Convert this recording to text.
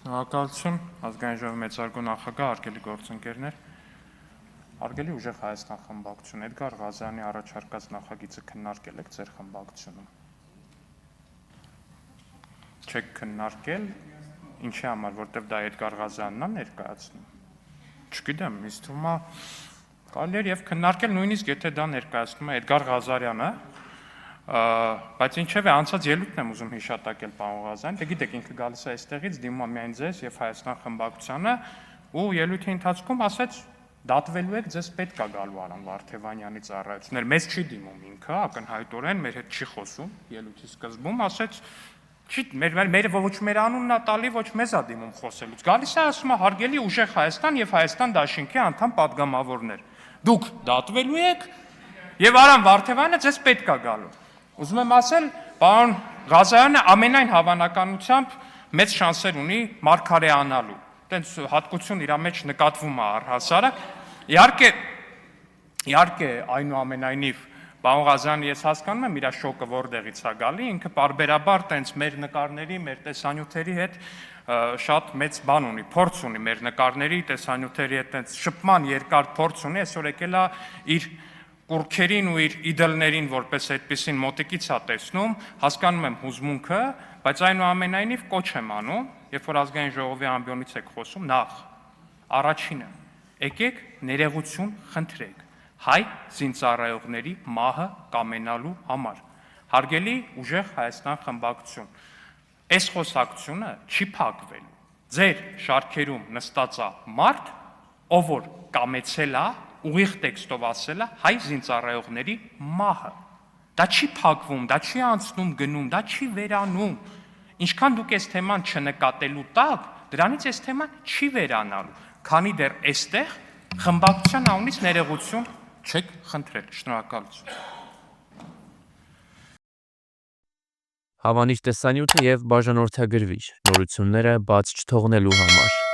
Շնորհակալություն ազգային ժողովի մեծարգո նախագահ, հարգելի գործընկերներ, հարգելի ուժեղ Հայաստան խմբակցություն, Էդգար Ղազարյանի առաջարկած նախագիծը քննարկել եք ձեր խմբակցությունում։ Չեք քննարկել, ինչի համար, որտեղ դա Էդգար Ղազարյանն է ներկայացնում։ Չգիտեմ, ինձ թվում է կարելի է եւ քննարկել նույնիսկ եթե դա ներկայացնում է Էդգար Ղազարյանը, բայց ինչեւ է անցած ելույթն եմ ուզում հիշատակել պարոն Ղազարյան, դե գիտեք ինքը գալիս է այստեղից դիմում է միայն ձեզ եւ Հայաստան խմբակցությանը ու ելույթի ընթացքում ասեց դատվելու եք ձեզ պետք է գալու Արամ Վարդևանյանի ծառայություններ, մեզ չի դիմում ինքը, ակնհայտորեն մեր հետ չի խոսում, ելույթի սկզբում ասեց չի մեր ոչ մեր անունն է տալի, ոչ մեզ է դիմում խոսելուց։ Գալիս է ասում է հարգելի ուժեղ Հայաստան եւ Հայաստան դաշինքի անդամ падգամավորներ։ Դուք դատվելու եք եւ Արամ Վարդևանյանը ձեզ պետք է գալու։ Ուզում եմ ասել, պարոն Ղազարյանը ամենայն հավանականությամբ մեծ շանսեր ունի մարգարեանալու։ Տենց հատկություն իր մեջ նկատվում է առհասարակ։ Իհարկե, այնուամենայնիվ պարոն Ղազարյանը ես հասկանում եմ իր շոկը որտեղից է գալի, ինքը պարբերաբար տենց մեր նկարների, մեր տեսանյութերի հետ շատ մեծ բան ունի, փորձ ունի մեր նկարների, տեսանյութերի հետ տենց շփման երկար փորձ ունի, այսօր եկել է իր կուրքերին ու իր իդելներին որպես այդպեսին մոտիկից է տեսնում, հասկանում եմ հուզմունքը, բայց այնուամենայնիվ կոչ եմ անում, երբ որ ազգային ժողովի ամբիոնից եք խոսում, նախ առաջինը եկեք ներողություն խնդրեք հայ զինծառայողների մահը կամենալու համար։ Հարգելի ուժեղ Հայաստան խմբակցություն, այս խոսակցությունը չի փակվելու։ Ձեր շարքերում նստած է մարդ, ով որ կամեցել է ուղիղ տեքստով ասել է հայ զինծառայողների մահը։ Դա չի փակվում, դա չի անցնում գնում, դա չի վերանում։ Ինչքան դուք այս թեման չնկատելու տակ, դրանից այս թեման չի վերանալու, քանի դեռ այստեղ խմբակցության անունից ներողություն չեք խնդրել։ Շնորհակալություն։ Հավանիչ տեսանյութը եւ բաժանորդագրվիչ նորությունները բաց չթողնելու համար